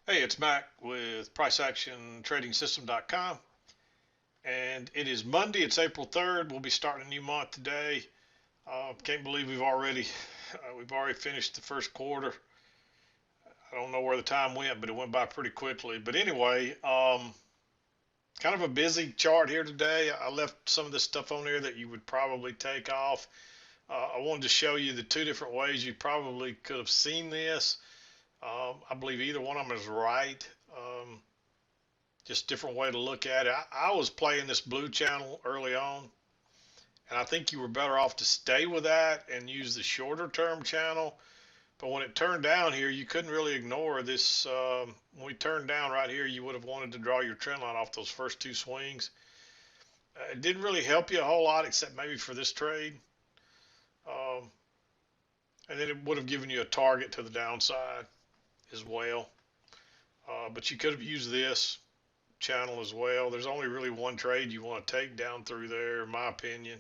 Hey, it's Mack with PriceActionTradingSystem.com, and it is Monday. It's April 3rd. We'll be starting a new month today. Can't believe we've already finished the first quarter. I don't know where the time went, but it went by pretty quickly. But anyway, kind of a busy chart here today. I left some of this stuff on here that you would probably take off. I wanted to show you the two different ways you probably could have seen this. I believe either one of them is right. Just different way to look at it. I was playing this blue channel early on, and I think you were better off to stay with that and use the shorter term channel. But when it turned down here, you couldn't really ignore this. When we turned down right here, you would have wanted to draw your trend line off those first two swings. It didn't really help you a whole lot, except maybe for this trade. Um, and then it would have given you a target to the downside as well. But you could have used this channel as well. There's only really one trade you want to take down through there, in my opinion.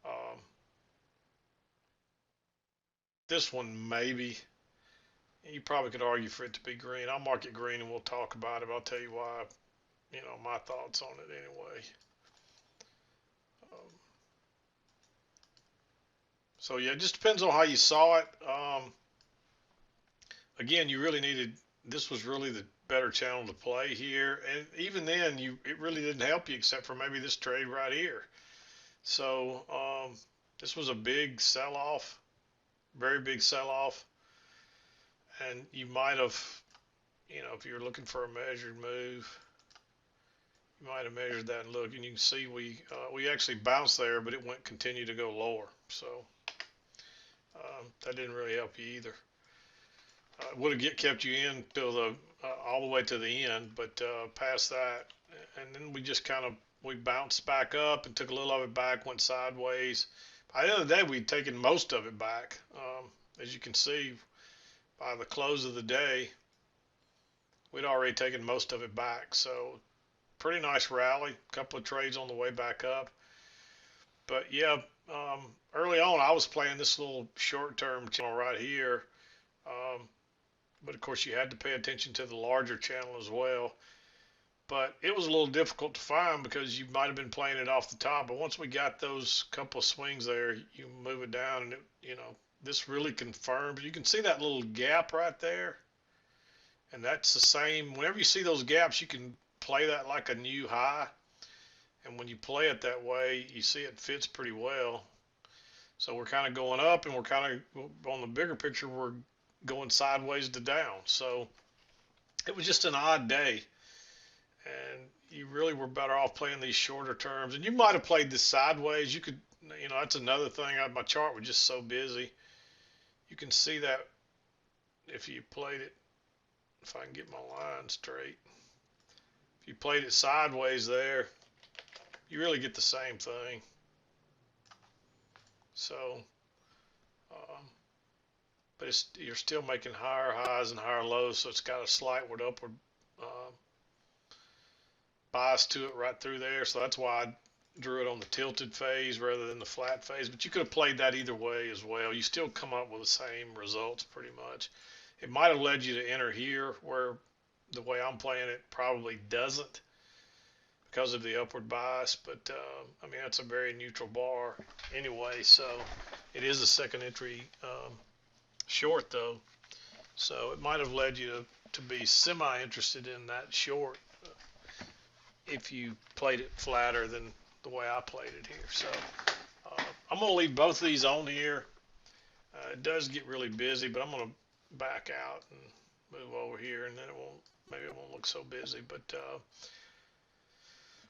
Um, this one maybe. You probably could argue for it to be green. I'll mark it green and we'll talk about it. But I'll tell you why, my thoughts on it anyway. Um, so yeah, it just depends on how you saw it. Again, you really needed, this was really the better channel to play here. And even then, it really didn't help you except for maybe this trade right here. So this was a big sell-off, very big sell-off. And you might have, if you're looking for a measured move, you might have measured that and look, and you can see we actually bounced there, but it went continue to go lower. So that didn't really help you either. It would have kept you in till all the way to the end, but past that, and then we bounced back up and took a little of it back, went sideways. By the end of the day, we'd taken most of it back. As you can see, by the close of the day, we'd already taken most of it back. So pretty nice rally, a couple of trades on the way back up. But yeah, early on, I was playing this little short-term channel right here. But of course, you had to pay attention to the larger channel as well. But it was a little difficult to find because you might have been playing it off the top. But once we got those couple of swings there, you move it down, and this really confirms. You can see that little gap right there, and that's the same. Whenever you see those gaps, you can play that like a new high. And when you play it that way, you see it fits pretty well. So we're kind of going up, and we're kind of on the bigger picture, we're going sideways to down. So it was just an odd day, and you really were better off playing these shorter terms. And you might have played this sideways. You could, that's another thing. My chart was just so busy. You can see that if you played it, if I can get my line straight, if you played it sideways there, you really get the same thing. So but you're still making higher highs and higher lows, so it's got a slight upward bias to it right through there. So that's why I drew it on the tilted phase rather than the flat phase. But you could have played that either way as well. You still come up with the same results pretty much. It might have led you to enter here, where the way I'm playing it probably doesn't because of the upward bias. But I mean, that's a very neutral bar anyway. So it is a second entry short though, so it might have led you to be semi-interested in that short if you played it flatter than the way I played it here. So I'm going to leave both of these on here. It does get really busy, but I'm going to back out and move over here, and then maybe it won't look so busy. But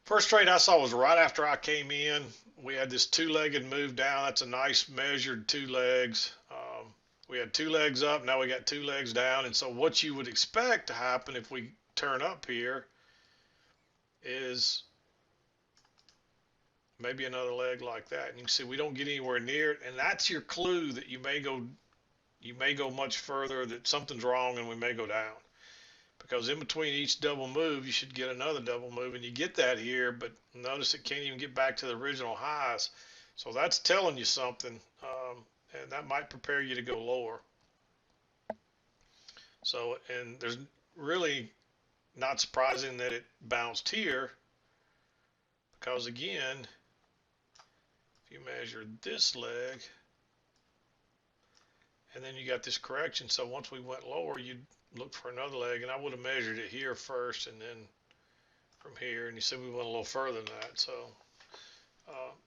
first trade I saw was right after I came in. We had this two-legged move down. That's a nice measured two legs. We had two legs up, now we got two legs down. And so what you would expect to happen if we turn up here is maybe another leg like that. And you can see we don't get anywhere near it, and that's your clue that you may go much further, that something's wrong, and we may go down. Because in between each double move, you should get another double move, and you get that here, but notice it can't even get back to the original highs. So that's telling you something. And that might prepare you to go lower. So, and really not surprising that it bounced here, because again, if you measure this leg, and then you got this correction, so once we went lower, you'd look for another leg, and I would have measured it here first, and then from here, and you said we went a little further than that, so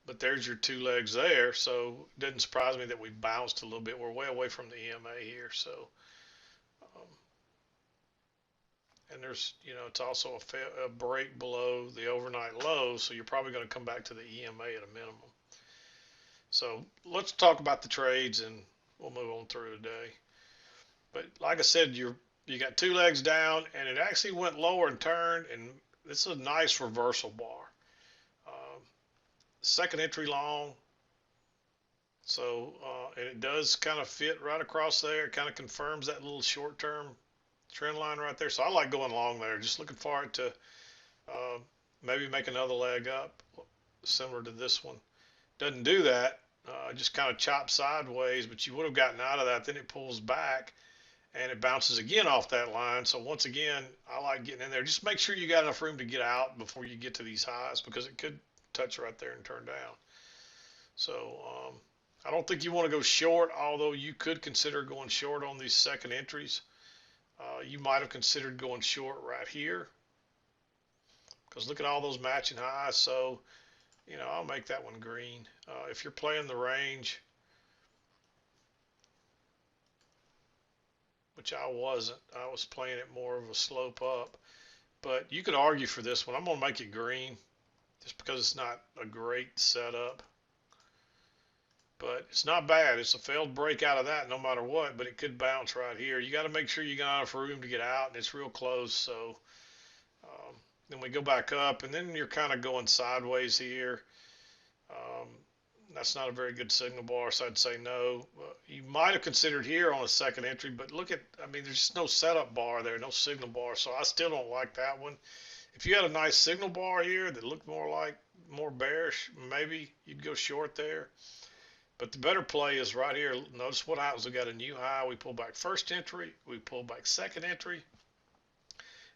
but there's your two legs there, so it doesn't surprise me that we bounced a little bit. We're way away from the EMA here, so um, and there's, it's also a break below the overnight low, so you're probably going to come back to the EMA at a minimum. So let's talk about the trades, and we'll move on through today. But like I said, you got two legs down, and it actually went lower and turned, and this is a nice reversal bar. Second entry long, so and it does kind of fit right across there. It kind of confirms that little short-term trend line right there. So I like going long there. Just looking for it to maybe make another leg up, similar to this one. Doesn't do that. Just kind of chops sideways, but you would have gotten out of that. Then it pulls back, and it bounces again off that line. So once again, I like getting in there. Just make sure you got enough room to get out before you get to these highs, because it could touch right there and turn down. So I don't think you want to go short, although you could consider going short on these second entries. You might have considered going short right here, because look at all those matching highs. So, I'll make that one green. If you're playing the range, which I wasn't, I was playing it more of a slope up, but you could argue for this one. I'm going to make it green just because it's not a great setup. But it's not bad. It's a failed break out of that no matter what, but it could bounce right here. You got to make sure you got enough room to get out, and it's real close. So then we go back up, and then you're kind of going sideways here. That's not a very good signal bar, so I'd say no. You might have considered here on a second entry, but look at, there's just no setup bar there, no signal bar, so I still don't like that one. If you had a nice signal bar here that looked more bearish, maybe you'd go short there. But the better play is right here. Notice what happens. We got a new high. We pull back first entry. We pull back second entry.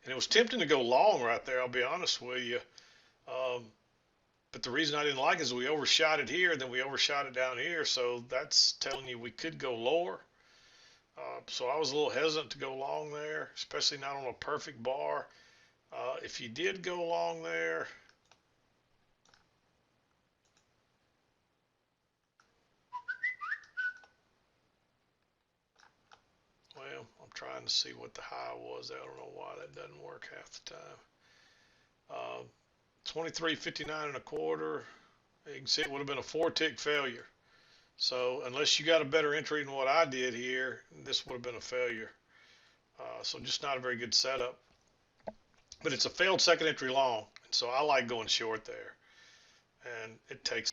And it was tempting to go long right there, I'll be honest with you. But the reason I didn't like it is we overshot it here, and then we overshot it down here. So that's telling you we could go lower. So I was a little hesitant to go long there, especially not on a perfect bar. If you did go long there, well, I'm trying to see what the high was. I don't know why that doesn't work half the time. 23.59 and a quarter. You can see it would have been a 4-tick failure. So unless you got a better entry than what I did here, this would have been a failure. So just not a very good setup. But it's a failed second entry long, so I like going short there. And it takes,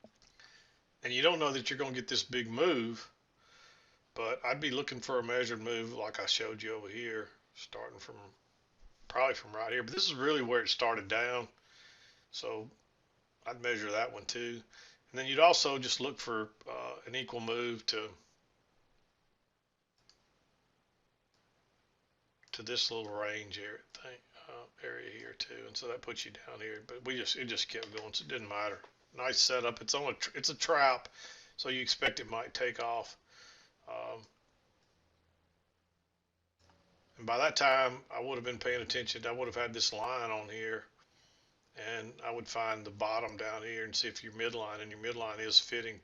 and you don't know that you're going to get this big move, but I'd be looking for a measured move like I showed you over here, starting from probably from right here. But this is really where it started down, so I'd measure that one too. And then you'd also just look for an equal move to this little range here area here too, and so that puts you down here. But it just kept going, so it didn't matter. Nice setup. It's a trap, so you expect it might take off. And by that time, I would have been paying attention. I would have had this line on here, and I would find the bottom down here and see if your midline, and your midline is fitting.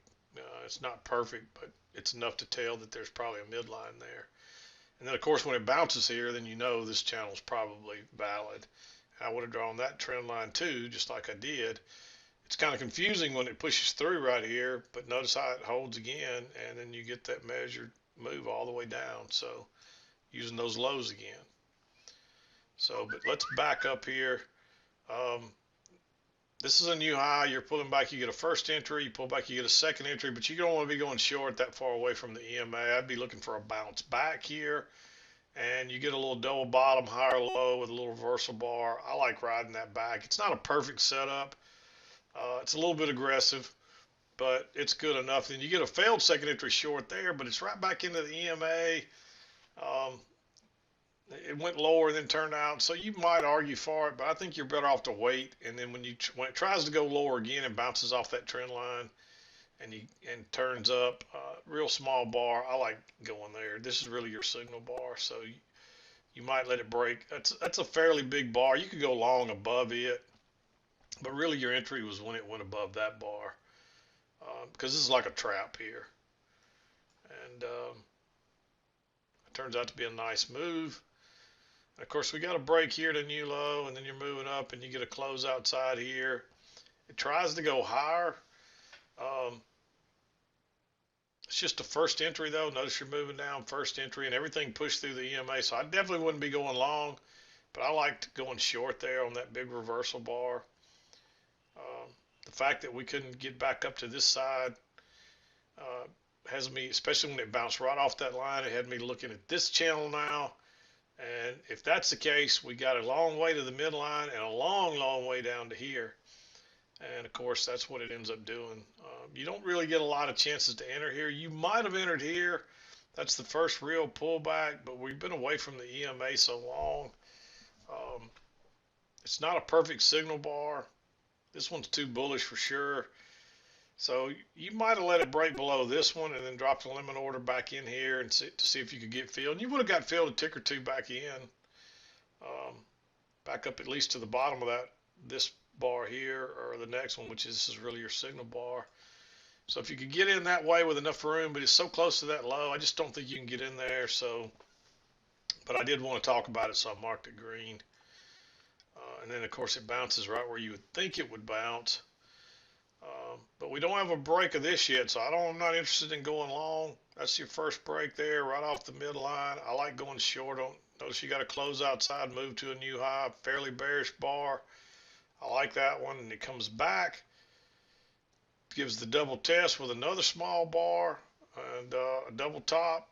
It's not perfect, but it's enough to tell that there's probably a midline there. And then, of course, when it bounces here, then you know this channel is probably valid. I would have drawn that trend line too, just like I did. It's kind of confusing when it pushes through right here, but notice how it holds again, and then you get that measured move all the way down. So using those lows again. So, but let's back up here. This is a new high. You're pulling back. You get a first entry. You pull back. You get a second entry. But you don't want to be going short that far away from the EMA. I'd be looking for a bounce back here. And you get a little double bottom, higher low with a little reversal bar. I like riding that back. It's not a perfect setup. It's a little bit aggressive, but it's good enough. Then you get a failed second entry short there, but it's right back into the EMA. It went lower than turned out, so you might argue for it, but I think you're better off to wait. And then when it tries to go lower again and bounces off that trend line and turns up, real small bar, I like going there. This is really your signal bar, so you might let it break. That's a fairly big bar. You could go long above it, but really your entry was when it went above that bar, because this is like a trap here, and it turns out to be a nice move. Of course, we got a break here to new low, and then you're moving up, and you get a close outside here. It tries to go higher. Um, it's just the first entry, though. Notice you're moving down first entry, and everything pushed through the EMA. So I definitely wouldn't be going long, but I liked going short there on that big reversal bar. The fact that we couldn't get back up to this side has me, especially when it bounced right off that line, it had me looking at this channel now. And if that's the case, we got a long way to the midline and a long, long way down to here. And of course, that's what it ends up doing. You don't really get a lot of chances to enter here. You might have entered here. That's the first real pullback, but we've been away from the EMA so long. It's not a perfect signal bar. This one's too bullish for sure. So you might have let it break below this one and then dropped the limit order back in here and to see if you could get filled. And you would have got filled a tick or two back in, back up at least to the bottom of this bar here or the next one, which is really your signal bar. So if you could get in that way with enough room, but it's so close to that low, I just don't think you can get in there. So, but I did want to talk about it, so I marked it green. And then of course it bounces right where you would think it would bounce. But we don't have a break of this yet, so I'm not interested in going long. That's your first break there, right off the midline. I like going short on. Notice you got to close outside, move to a new high, fairly bearish bar. I like that one, and it comes back, gives the double test with another small bar and a double top,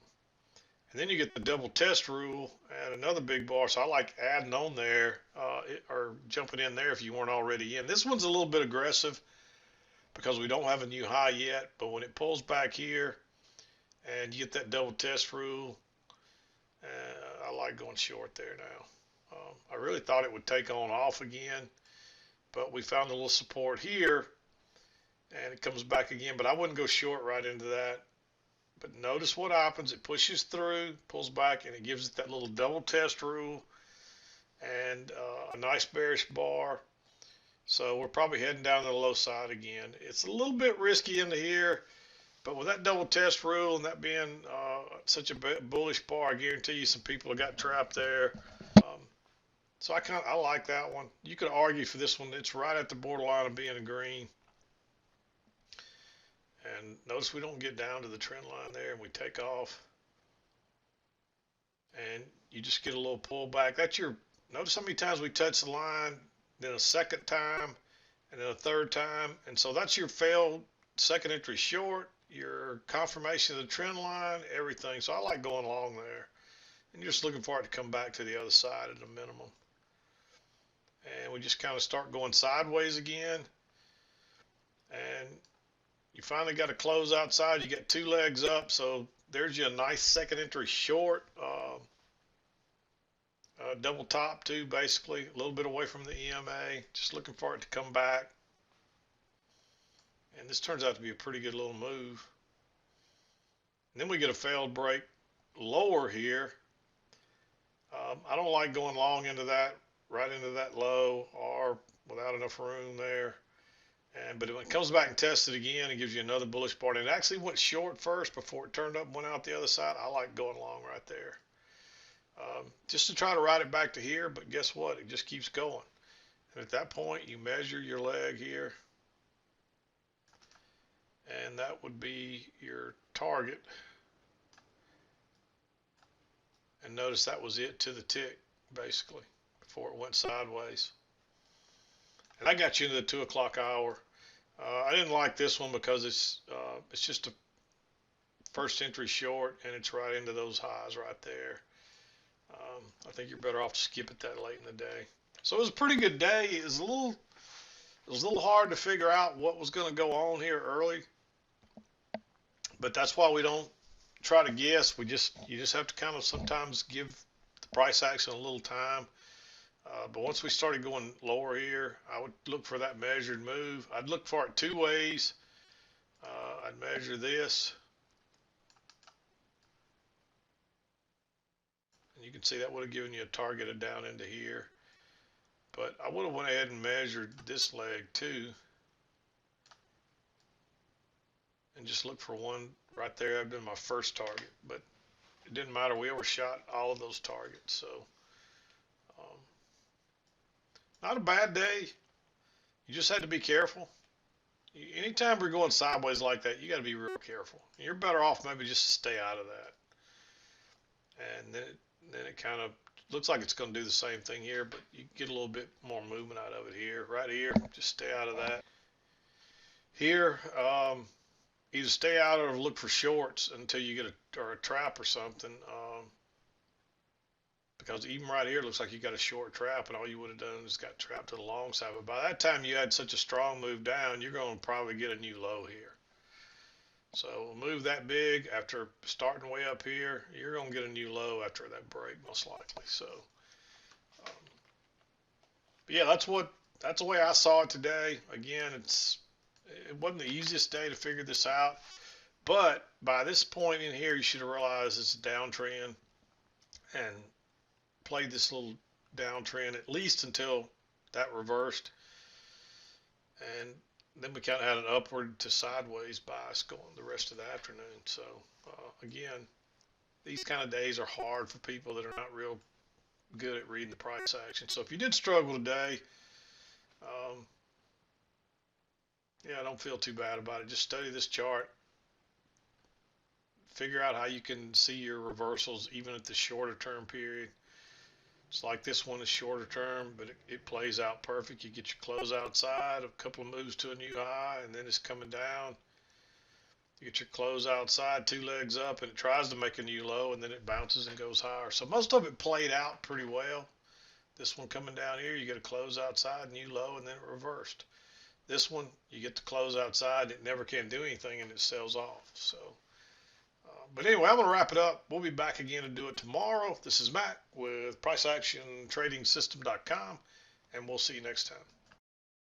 and then you get the double test rule and another big bar. So I like adding on there or jumping in there if you weren't already in. This one's a little bit aggressive because we don't have a new high yet, but when it pulls back here and you get that double test rule, I like going short there now. I really thought it would take on off again, but we found a little support here and it comes back again, but I wouldn't go short right into that. But notice what happens. It pushes through, pulls back, and it gives it that little double test rule and a nice bearish bar. So we're probably heading down to the low side again. It's a little bit risky into here, but with that double test rule and that being such a bullish bar, I guarantee you some people have got trapped there. So I like that one. You could argue for this one. It's right at the borderline of being a green. And notice we don't get down to the trend line there, and we take off. And you just get a little pullback. Notice how many times we touch the line, then a second time, and then a third time. And so that's your failed second entry short, your confirmation of the trend line, everything. So I like going along there. And you're just looking for it to come back to the other side at a minimum. And we just kind of start going sideways again. And you finally got to close outside. You got two legs up. So there's you a nice second entry short. Double top too, basically a little bit away from the EMA, just looking for it to come back. And this turns out to be a pretty good little move. And then we get a failed break lower here. I don't like going long into that, right into that low or without enough room there. But when it comes back and tests it again, it gives you another bullish bar. And it actually went short first before it turned up and went out the other side. I like going long right there. Just to try to ride it back to here, but guess what? It just keeps going. And at that point, you measure your leg here, and that would be your target. And notice that was it to the tick, basically, before it went sideways. And I got you into the 2 o'clock hour. I didn't like this one because it's just a first entry short, and it's right into those highs right there. I think you're better off to skip it that late in the day. So it was a pretty good day. It was a little hard to figure out what was going to go on here early, but that's why we don't try to guess. You just have to kind of sometimes give the price action a little time. But once we started going lower here, I would look for that measured move. I'd look for it two ways. I'd measure this, and you can see that would have given you a target down into here. But I would have went ahead and measured this leg too, and just look for one right there. I've been my first target, but it didn't matter. We overshot all of those targets. So um, not a bad day. You just had to be careful. Anytime we're going sideways like that, you got to be real careful. You're better off maybe just to stay out of that. And then it kind of looks like it's going to do the same thing here, but you get a little bit more movement out of it here. Right here, just stay out of that. Here, either stay out or look for shorts until you get a trap or something. Because even right here, it looks like you got a short trap, and all you would have done is got trapped to the long side. But by that time you had such a strong move down, you're going to probably get a new low here. So a move that big after starting way up here, you're going to get a new low after that break, most likely. So, but yeah, that's the way I saw it today. Again, it wasn't the easiest day to figure this out, but by this point in here, you should have realized it's a downtrend and played this little downtrend at least until that reversed, and then we kind of had an upward to sideways bias going the rest of the afternoon. So again, these kind of days are hard for people that are not real good at reading the price action. So if you did struggle today, yeah, I don't feel too bad about it. Just study this chart, figure out how you can see your reversals even at the shorter term period. It's like this one is shorter term, but it plays out perfect. You get your close outside, a couple of moves to a new high, and then it's coming down. You get your close outside, two legs up, and it tries to make a new low, and then it bounces and goes higher. So most of it played out pretty well. This one coming down here, you get a close outside, new low, and then it reversed. This one, you get the close outside, it never can do anything, and it sells off. So. But anyway, I'm going to wrap it up. We'll be back again to do it tomorrow. This is Matt with PriceActionTradingSystem.com, and we'll see you next time.